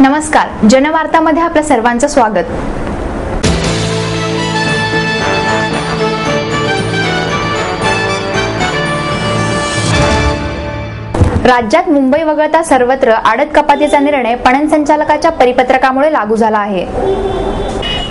नमस्कार, जनवार्तामध्ये आपल्या सर्वांचं स्वागत। राज्यात मुंबई वगळता सर्वत्र आडत कपातीचा निर्णय पणन संचालकाच्या परिपत्रकामुळे लागू झाला आहे।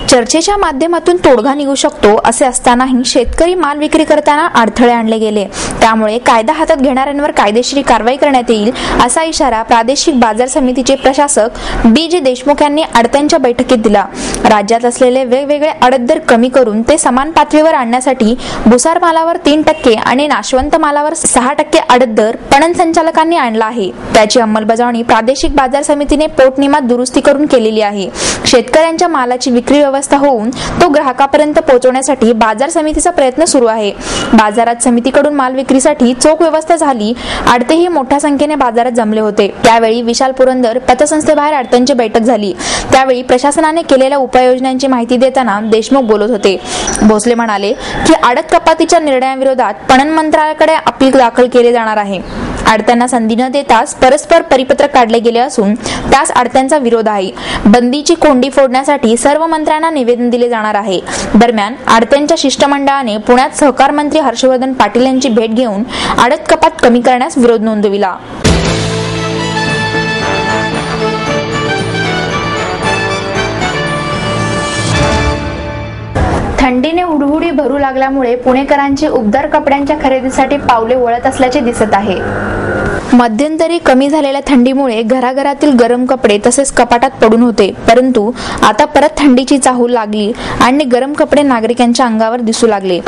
चर्चेच्या माध्यमातून तोडगा निघू शकतो असे असतानाही शेतकरी माल विक्री करताना अडथळे आणले गेले, त्यामुळे कायदा हातात घेणाऱ्यांवर कायदेशीर कारवाई करण्यात येईल असा इशारा प्रादेशिक बाजार समितीचे प्रशासक BG देशमुख यांनी आडत्यांच्या बैठकीत दिला। राज्यात असलेले वेगवेगळे आडत दर कमी करून ते समान पातळीवर आणण्यासाठी भुसार मालावर 3% आणि नाशवंत मालावर 6% आडत दर पणन संचालकांनी आणला आहे। त्याची अंमलबजावणी प्रादेशिक बाजार समितीने पोटनियमात दुरुस्ती करून केलेली आहे। शेतकऱ्यांच्या मालाची विक्री व्यवस्था होऊन तो ग्राहकापर्यंत पोहोचवण्यासाठी बाजार समितीचा प्रयत्न सुरू आहे। बाजारात समितीकडून माल विक्रीसाठी चोख व्यवस्था झाली। आडतेही मोठ्या संख्येने बाजारात जमले होते। त्यावेळी विशाल पुरंदर पतसंस्थेबाहेर आडत्यांची बैठक झाली। त्यावेळी प्रशासनाने केलेल्या उपाययोजनांची माहिती देताना देशमुख बोलत होते। भोसले म्हणाले की आडत कपातीच्या निर्णयाविरोधात पणन मंत्रालयाकडे अपील दाखल केले जाणार आहे। आडत्यांना संधी न देताच परस्पर परिपत्रक काढले गेले असून त्यास आडत्यांचा विरोध आहे। बंदीची कोंडी फोडण्यासाठी सर्व मंत्र्यांना निवेदन दिले जाणार आहे। दरम्यान आडत्यांच्या शिष्टमंडळाने पुण्यात सहकार मंत्री हर्षवर्धन पाटील यांची भेट घेऊन आडत कपात कमी करण्यास विरोध नोंदविला। थंडीने हुडहुडी भरू लागल्यामुळे पुणेकरांची उबदार कपड्यांच्या खरेदीसाठी पावले वळत असल्याचे दिसत आहे। मध्यंतरी कमी झालेल्या थंडीमुळे घराघरातील गरम कपडे तसेच कपाटात पडून होते, परंतु आता परत थंडीची चाहूल लागली आणि गरम कपडे नागरिकांच्या अंगावर दिसू लागले।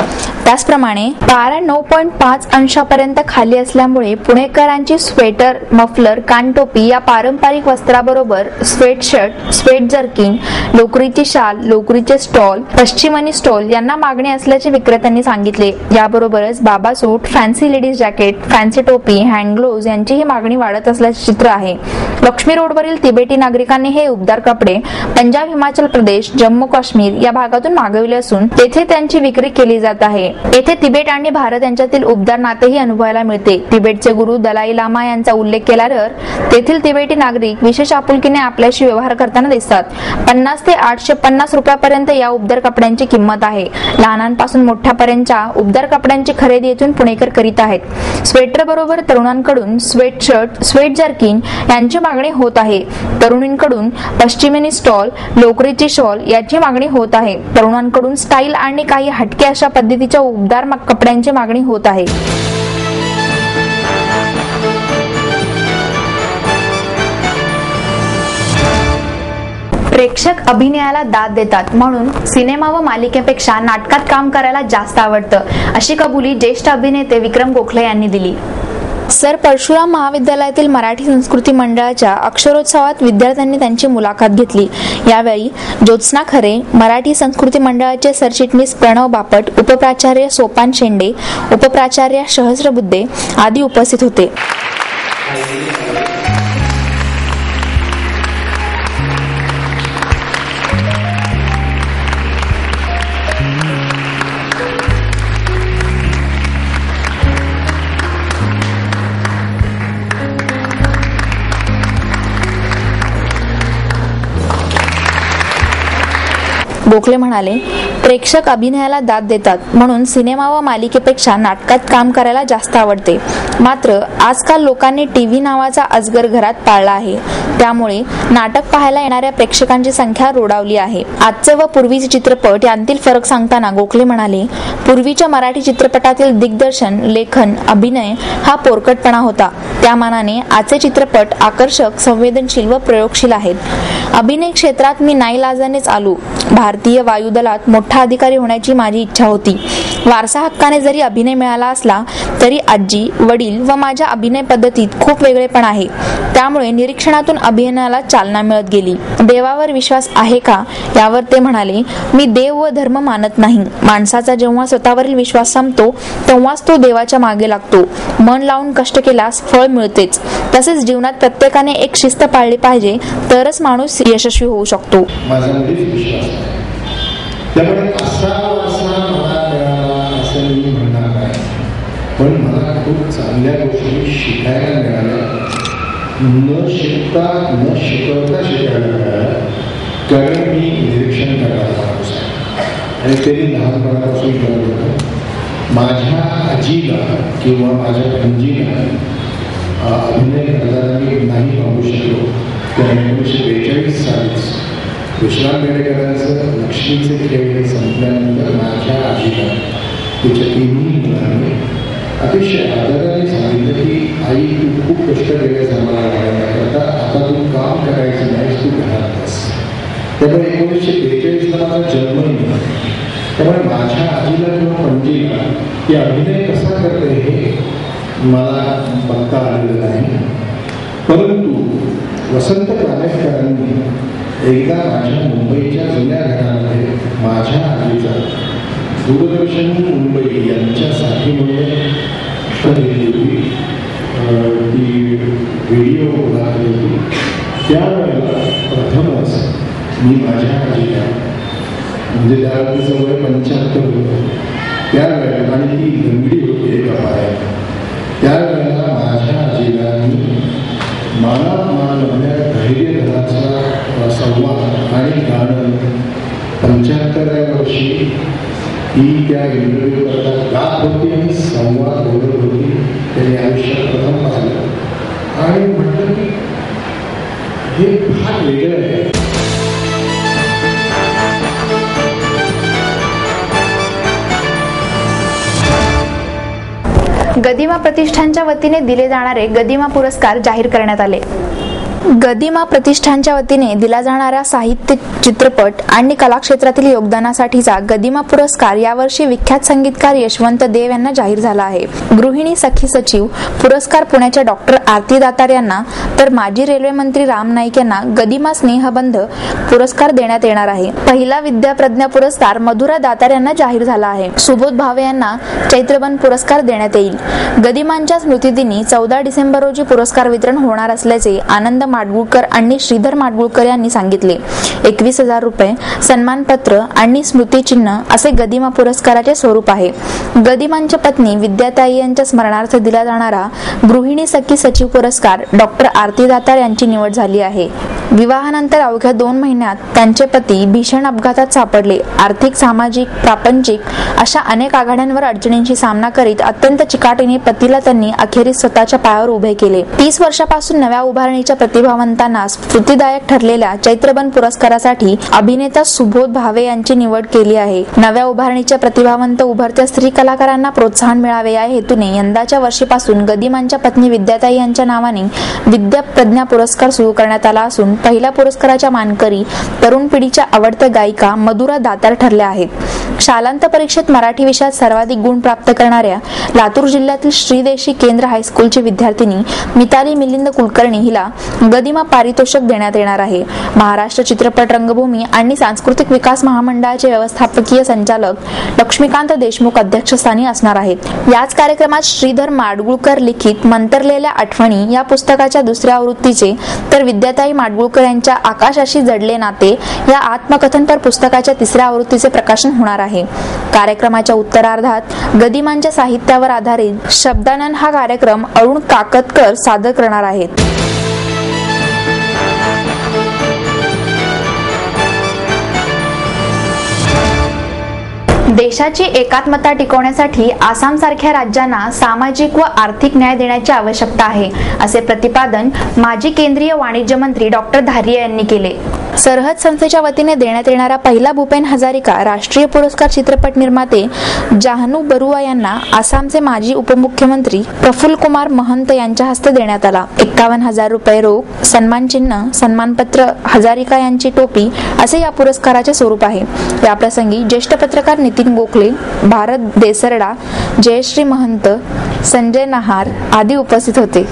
त्याचप्रमाणे पारा 9.5 अंशापर्यंत खाली असल्यामुळे पुणेकरांची स्वेटर, मफलर, कानटोपी या पारंपरिक वस्त्राबरोबर स्वेटशर्ट, स्वेट जर्किन, लोकरीची शाल, लोकरीचे स्टॉल, पश्चिमनी स्टॉल यांना मागणी असल्याचे विक्रेत्यांनी सांगितले। याबरोबरच बाबा सूट, फॅन्सी लेडीज जॅकेट, फॅन्सी टोपी, हँड ग्लोव्ज यांचीही मागणी वाढत असल्याचे चित्र आहे। लक्ष्मी रोडवरील तिबेटी नागरिकांनी हे उबदार कपडे पंजाब, हिमाचल प्रदेश, जम्मू काश्मीर या भागातून मागविले असून तेथे त्यांची विक्री केली जात आहे। येथे तिबेट आणि भारत यांच्यातील उबदार नातेही अनुभवायला मिळते। तिबेटचे गुरु दलाई लामा यांचा उल्लेख केल्यावर तेथील तिबेटी नागरिक विशेष आपुलकीने आपल्याशी व्यवहार करताना दिसतात। 50 ते 850 रुपयापर्यंत या उबदार कपड्यांची किंमत आहे। लहानांपासून मोठ्यापर्यंतच्या उबदार कपड्यांची खरेदी येथून पुणेकर करीत आहेत। स्वेटर बरोबर तरुणांकडून स्वेट शर्ट, स्वेट जर्किन यांची मागणी होत आहे। तरुणींकडून पश्चिमेनी स्टॉल, लोकरीची शॉल याची मागणी होत आहे। तरुणांकडून स्टाईल आणि काही हटके अशा पद्धतीच्या उबदार कपड्यांची मागणी होत आहे। प्रेक्षक अभिनयाला दाद देतात, म्हणून सिनेमा व मालिकेपेक्षा नाटकात काम करायला जास्त आवडतं, अशी कबुली ज्येष्ठ अभिनेते विक्रम गोखले यांनी दिली। सर परशुराम महाविद्यालयातील मराठी संस्कृती मंडळाच्या अक्षरोत्सवात विद्यार्थ्यांनी त्यांची मुलाखत घेतली। यावेळी ज्योत्स्ना खरे, मराठी संस्कृती मंडळाचे सरचिटणीस प्रणव बापट, उपप्राचार्य सोपान शेंडे, उपप्राचार्य सहस्रबुद्धे आदी उपस्थित होते। गोखले म्हणाले, प्रेक्षक अभिनयाला दाद देतात, म्हणून सिनेमा व मालिकेपेक्षा नाटकात काम करायला जास्त आवडते। मात्र आजकाल लोकांनी टीव्ही नावाचा अजगर घरात पाळला आहे, त्यामुळे नाटक पाहायला येणाऱ्या प्रेक्षकांची संख्या रोडावली आहे। आजचे व पूर्वीचे चित्रपट यांतील फरक सांगताना गोखले म्हणाले, पूर्वीच्या मराठी चित्रपटातील दिग्दर्शन, लेखन, अभिनय हा पोरकटपणा होता। त्या मानाने आजचे चित्रपट आकर्षक, संवेदनशील व प्रयोगशील आहेत। अभिनय क्षेत्रात मी नाईलाजानेच आलो। भारतीय वायुदलात मोठा अधिकारी होण्याची माझी इच्छा होती। वारसा हक्काने जरी अभिनय मिळाला असला तरी आजी, वडील व माझ्या अभिनय पद्धतीत खूप वेगळेपण आहे। त्यामुळे निरीक्षणातून अभिनयाला चालना मिळत गेली। देवावर विश्वास आहे का यावर ते म्हणाले, मी देव व धर्म मानत नाही। माणसाचा जेव्हा स्वतःवरील विश्वास संपतो तेव्हाच तो देवाच्या मागे लागतो। मन लावून कष्ट केल्यास फळ मिळतेच। तसेच जीवनात प्रत्येकाने एक शिस्त पाळली पाहिजे, तरच माणूस यशस्वी होऊ शकतो। त्यामुळे असा मला मिळाला असं मी म्हणणार. पण मला खूप चांगल्या गोष्टी शिकायला मिळाल्या. न शिकता न शिकवता शिकायला मिळालं, कारण मी निरीक्षण करणारा माणूस आहे आणि ते लहानपणापासून करत होतं. माझ्या आजीला किंवा माझ्या पणजीला अभिनय करताना मी नाही पाहू शकलो. त्या 1942 सालीच विश्राम बेडेकरांचं लक्ष्मीचे खेळ संपल्यानंतर माझ्या आजीला तिच्या तिन्ही मुलांनी अतिशय आदराने सांगितलं की आई, तू खूप कष्ट केले आम्हाला वाढवण्याकरता, आता तू काम करायचं नाहीस, तू घरात बस. त्यामुळे 1942ला माझा जन्मही नाही. त्यामुळे माझ्या आजीला किंवा पणजीला की अभिनय कसा करते हे मला बघता आलेलं नाही. परंतु वसंत कानेटकरांनी एकदा माझ्या मुंबईच्या जुन्या घरामध्ये माझ्या आजीचा दूरदर्शन मुंबई यांच्या साथीमुळे ती व्हिडिओ उभारली होती. त्यावेळेला प्रथमच मी माझ्या आजीला, म्हणजे त्यावेळेचं वय 75 होतं त्यावेळेला, आणि ती लंगडी होती एका पायात, त्यावेळेला माझ्या आजीला मी मानात मान लावण्या धैर्य धनाचा संवाद आणि गाणं 75व्या वर्षी ती त्या इंटरव्ह्यू करता गात होती आणि संवाद बोलत होती. त्यांनी आयुष्यात प्रथम पाहिलं आणि म्हटलं की हे फार वेगळं आहे. गदिमा प्रतिष्ठानच्या वतीने दिले जाणारे गदिमा पुरस्कार जाहीर करण्यात आले. गदिमा प्रतिष्ठानच्या वतीने दिला जाणारा साहित्य, चित्रपट आणि कला क्षेत्रातील योगदानासाठीचा गदिमा पुरस्कार यावर्षी विख्यात संगीतकार यशवंत देव यांना जाहीर झाला आहे. गृहिणी सखी सचिव पुरस्कार पुण्याच्या डॉक्टर आरती दातार यांना, तर माजी रेल्वे मंत्री राम नाईक यांना गदिमा स्नेहबंध पुरस्कार देण्यात येणार आहे. पहिला विद्याप्रज्ञा पुरस्कार मधुरा दातार यांना जाहीर झाला आहे. सुबोध भावे यांना चैत्रबन पुरस्कार देण्यात येईल. गदिमांच्या स्मृतिदिनी 14 डिसेंबर रोजी पुरस्कार वितरण होणार असल्याचे आनंद माडगुळकर आणि श्रीधर माडगुळकर यांनी सांगितले. 21,000 रुपये, सन्मानपत्र आणि स्मृतिचिन्ह असे गदिमा पुरस्काराचे स्वरूप आहे. गदिमांच्या पत्नी विद्याताई यांच्या स्मरणार्थ दिला जाणारा गृहिणी सखी सचिव पुरस्कार डॉक्टर आरती दातार यांची निवड झाली आहे. विवाहानंतर अवघ्या 2 महिन्यात त्यांचे पती भीषण अपघातात सापडले. आर्थिक, सामाजिक, प्रापंचिक अशा अनेक आघाड्यांवर अडचणींशी सामना करीत अत्यंत चिकाटीने पतीला त्यांनी अखेरीस स्वतःच्या पायावर उभे केले. 30 वर्षापासून नव्या उभारणीच्या प्रतिभावंतांना स्फूर्तिदायक ठरलेल्या चैत्रबन पुरस्कारासाठी अभिनेता सुबोध भावे यांची निवड केली आहे. नव्या उभारणीच्या प्रतिभावंत उभरत्या स्त्री कलाकारांना प्रोत्साहन मिळावे या हेतूने यंदाच्या वर्षीपासून गदिमांच्या पत्नी विद्याताई यांच्या नावाने विद्या प्रज्ञा पुरस्कार सुरू करण्यात आला असून पहिल्या पुरस्काराच्या मानकरी तरुण पिढीच्या आवडत्या गायिका मधुरा दातार ठरल्या आहेत. शालांत परीक्षेत मराठी विषयात सर्वाधिक गुण प्राप्त करणाऱ्या लातूर जिल्ह्यातील श्रीदेशी केंद्र हायस्कूलची विद्यार्थिनी मिताली मिलिंद कुलकर्णी हिला गदिमा पारितोषिक देण्यात येणार आहे. महाराष्ट्र चित्रपट रंगभूमी आणि सांस्कृतिक विकास महामंडळाचे व्यवस्थापकीय संचालक लक्ष्मीकांत देशमुख अध्यक्षस्थानी असणार आहेत. याच कार्यक्रमात श्रीधर माडगुळकर लिखित मंतरलेल्या आठवणी या पुस्तकाच्या दुसऱ्या आवृत्तीचे, तर विद्याताई माडगुळकर यांच्या आकाशाशी जडले नाते या आत्मकथनपर पुस्तकाच्या तिसऱ्या आवृत्तीचे प्रकाशन होणार आहे. कार्यक्रमाच्या उत्तरार्धात गदिमांच्या साहित्यावर आधारित शब्दानंद हा कार्यक्रम अरुण काकतकर सादर करणार आहेत. देशाची एकात्मता टिकवण्यासाठी आसाम सारख्या राज्यांना सामाजिक व आर्थिक न्याय देण्याची आवश्यकता आहे, असे प्रतिपादन माजी केंद्रीय वाणिज्य मंत्री डॉक्टर धारिया यांनी केले. सरहद संस्थेच्या वतीने देण्यात येणारा पहिला भूपेन हजारिका राष्ट्रीय पुरस्कार चित्रपट निर्माते जाहनू बरुआ यांना आसामचे माजी उपमुख्यमंत्री प्रफुल्ल कुमार महंत यांच्या हस्ते देण्यात आला. 51,000 रुपये रोख, सन्मानचिन्ह, सन्मानपत्र, हजारिका यांची टोपी असे या पुरस्काराचे स्वरूप आहे. या प्रसंगी ज्येष्ठ पत्रकार नितीन गोखले, भारत देसरडा, जयश्री महंत, संजय नहार आदी उपस्थित होते.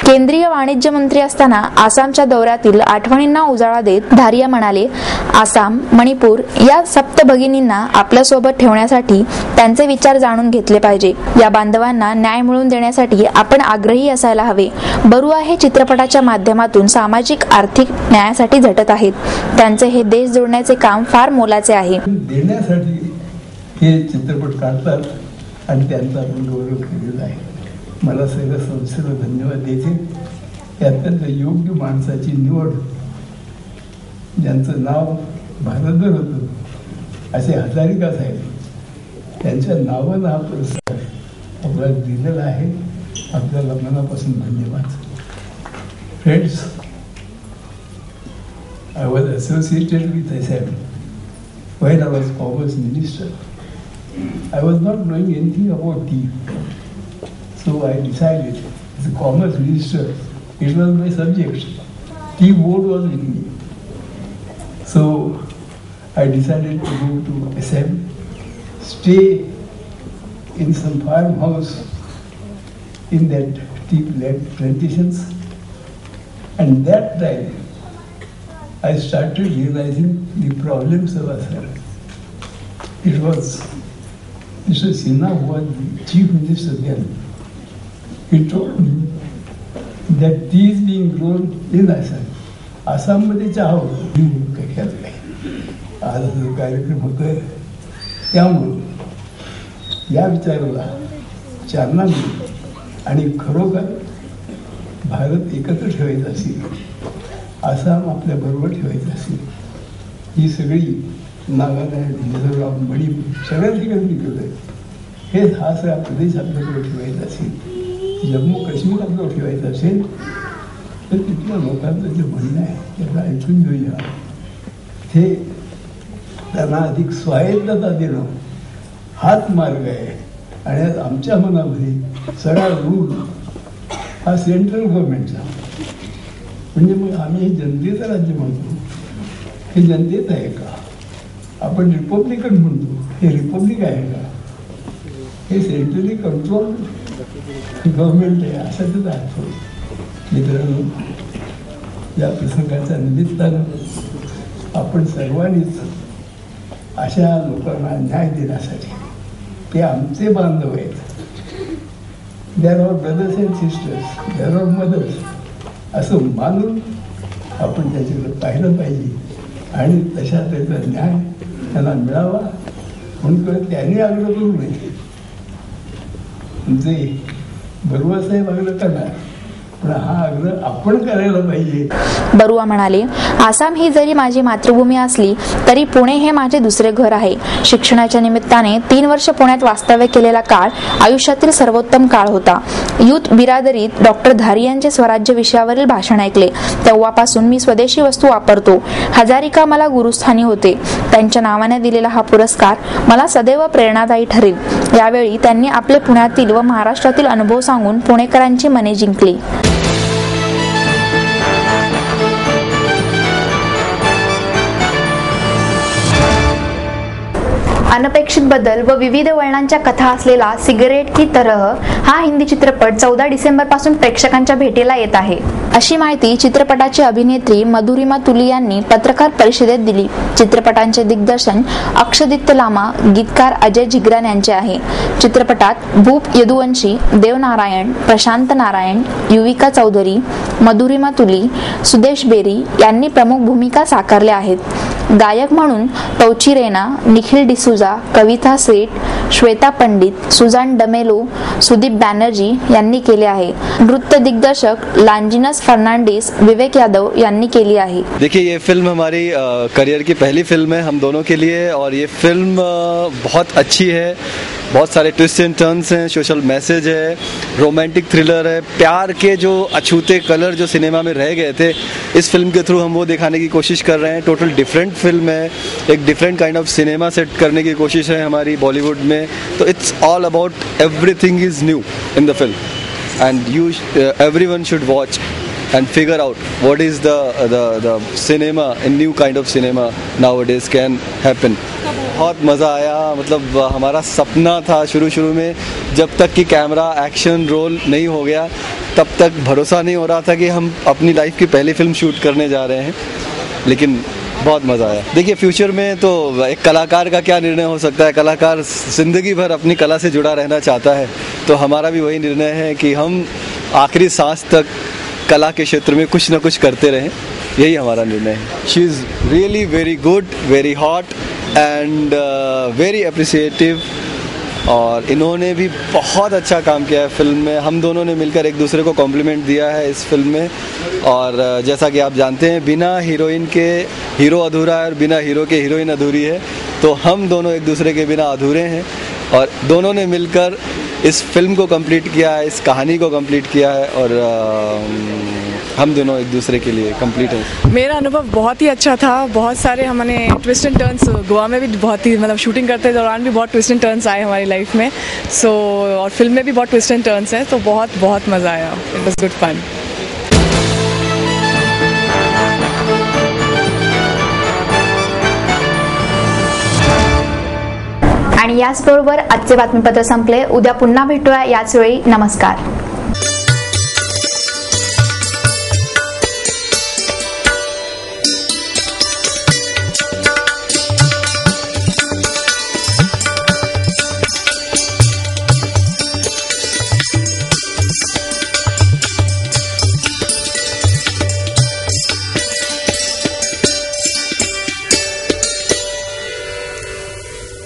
केंद्रीय वाणिज्य मंत्री असताना आसामच्या दौऱ्यातील आठवणींना उजाळा देत धारिया म्हणाले, आसाम, मणिपूर या सप्त भगिनींना आपल्यासोबत ठेवण्यासाठी त्यांचे विचार जाणून घेतले पाहिजे. या बांधवांना न्याय मिळवून देण्यासाठी आपण आग्रही असायला हवे. बरुआ हे चित्रपटाच्या माध्यमातून सामाजिक आर्थिक न्यायासाठी झटत आहेत. त्यांचे हे देश जोडण्याचे काम फार मोलाचे आहे. देण्यासाठी हे चित्रपट काढतात आणि त्यांचा आपण गौरव केलेला आहे. मला सगळं संस्थेला धन्यवाद द्यायचे. अत्यंत योग्य माणसाची निवड, ज्यांचं नाव भारतभर होतं असे हजारिका साहेब, त्यांच्या नावानं हा पुरस्कार आपल्याला दिलेला आहे. आपल्याला मनापासून धन्यवाद. Friends, I was associated with SM when I was Commerce Minister. I was not knowing anything about tea. So I decided, as a Commerce Minister, it was my subject. Tea board was with me. So I decided to go to SM, stay in some farmhouse in that tea plantations. And that time, I started realizing the problems of Assam. It was Mr. Sinha who was the chief minister then. He told me that tea is being grown in Assam. आसाममध्ये चहा होतो, काही ख्याल नाही. आज जो कार्यक्रम होतोय त्यामुळं या विचाराला चालना मिळेल. आणि खरोखर भारत एकत्र ठेवायचा असेल, आसाम आपल्या बरोबर ठेवायचं असेल, ही सगळी नागालँड, मिझोराम, मणिपूर सगळ्या ठिकाणी केलं आहे. हेच हा सगळा प्रदेश आपल्याकडे ठेवायचा असेल, जम्मू काश्मीर आपल्याला ठेवायचं असेल तर तिथल्या लोकांचं जे म्हणणं आहे त्याला ऐकून घेऊया. ते त्यांना अधिक स्वायत्तता देणं हाच मार्ग आहे. आणि आज आमच्या मनामध्ये सगळा रूल हा सेंट्रल गव्हर्नमेंटचा, म्हणजे मग आम्ही हे जनतेचं राज्य म्हणतो, हे जनतेचं आहे का? आपण रिपब्लिकन म्हणतो, हे रिपब्लिक आहे का? हे सेंट्रली कंट्रोल गव्हर्नमेंट आहे असा त्याचा अर्थ होतो. मित्रांनो, या प्रसंगाच्या निमित्तानं आपण सर्वांनीच अशा लोकांना न्याय देण्यासाठी, ते आमचे बांधव आहेत, they're our brothers and sisters, they're our mothers, असं मानून आपण त्याच्याकडे पाहिलं पाहिजे आणि तशा त्याचा न्याय त्यांना मिळावा म्हणून त्यांनी आग्रह करू नये. म्हणजे बरुआ साहेब आग्रह करणार, पण हा आग्रह आपण करायला पाहिजे. बरुआ म्हणाले, आसाम ही जरी माझी मातृभूमी असली तरी पुणे हे माझे दुसरे घर आहे. शिक्षणाच्या निमित्ताने 3 वर्ष पुण्यात वास्तव्य केलेला काळ आयुष्यातील सर्वोत्तम काळ होता. युथ बिरादरीत डॉक्टर धारियांचे स्वराज्य विषयावरील भाषण ऐकले. तेव्हापासून मी स्वदेशी वस्तू वापरतो. हजारिका मला गुरुस्थानी होते. त्यांच्या नावाने दिलेला हा पुरस्कार मला सदैव प्रेरणादायी ठरेल. यावेळी त्यांनी आपले पुण्यातील व महाराष्ट्रातील अनुभव सांगून पुणेकरांची मने जिंकली. अनपेक्षित बदल व विविध वळणांच्या कथा असलेला सिगरेट की तरह हा हिंदी चित्रपट 14 डिसेंबर पासून प्रेक्षकांच्या भेटीला येत आहे, अशी माहिती चित्रपटाची अभिनेत्री मधुरिमा तुली यांनी पत्रकार परिषदेत दिली. चित्रपटांचे दिग्दर्शन अक्षदित्य लामा, गीतकार अजय जिग्रान यांचे आहे. चित्रपटात भूप यदुवंशी, देव नारायण, प्रशांत नारायण, युविका चौधरी, मधुरिमा तुली, सुदेश बेरी यांनी प्रमुख भूमिका साकारल्या आहेत. गायक म्हणून टौची रेना, निखिल डिसूजा, कविता सेठ, श्वेता पंडित, सुजान डमेलो, सुदीप बॅनर्जी यांनी केले आहे. नृत्य दिग्दर्शक लांजिनस फर्नांडिस, विवेक यादव यांनी केली आहे. देखिए, ये फिल्म हमारी करियर की पहली फिल्म है हम दोनों के लिए और ये फिल्म बहुत अच्छी है. बहुत सारे ट्विस्ट एंड टर्न्स हैं, सोशल मैसेज है, रोमांटिक थ्रिलर है, प्यार के जो अछूते कलर जो सिनेमा में रह गए थे इस फिल्म के थ्रू हम वो दिखाने की कोशिश कर रहे हैं. टोटल डिफरेंट फिल्म है, एक different kind of cinema set करने की कोशिश है हमारी बॉलीवुड में. तो it's all about everything is new in the film end you everyone should watch and figure out what is the cinema, a new kind of cinema nowadays can happen. बहुत मज़ा आया. मतलब हमारा सपना था शुरू में, जब तक कि कैमरा एक्शन रोल नहीं हो गया तब तक भरोसा नहीं हो रहा था कि हम अपनी लाइफ की पहली फिल्म शूट करने जा रहे हैं, लेकिन बहुत मज़ा आया। देखिए फ्यूचर में तो एक कलाकार का क्या निर्णय हो सकता है, कलाकार ज़िंदगी भर अपनी कला से जुड़ा रहना चाहता है, तो हमारा भी वही निर्णय है कि हम आखिरी सांस तक कला के क्षेत्र में कुछ ना कुछ करते रहें, यही हमारा निर्णय है। She is really very good, very hot and very appreciative, और इन्होंने भी बहुत अच्छा काम किया है फिल्म में। हम दोनों ने मिलकर एक दूसरे को कॉम्प्लीमेंट दिया है इस फिल्म में, और जैसा कि आप जानते हैं बिना हीरोइन के हीरो अधूरा है और बिना हीरो के हीरोइन अधूरी है, तो हम दोनों एक दूसरे के बिना अधूरे हैं, और दोनों ने मिलकर इस फिल्म को कंप्लीट किया है, इस कहानी को कंप्लीट किया है, और हम दोनों एक दूसरे के लिए कंप्लीट हैं। मेरा अनुभव बहुत ही अच्छा था। बहुत सारे हमने ट्विस्ट एंड टर्न्स गोवा में भी बहुत ही मतलब शूटिंग करते दौरान भी बहुत ट्विस्ट एंड टर्न्स आए हमारी लाइफ में, सो और फिल्म में भी बहुत ट्विस्ट एंड टर्न्स हैं, तो बहुत बहुत मज़ा आया। इट वाज गुड फन। आणि याचबरोबर आजचे बातमीपत्र संपले। उद्या पुन्हा भेटूया याच वेळी। नमस्कार।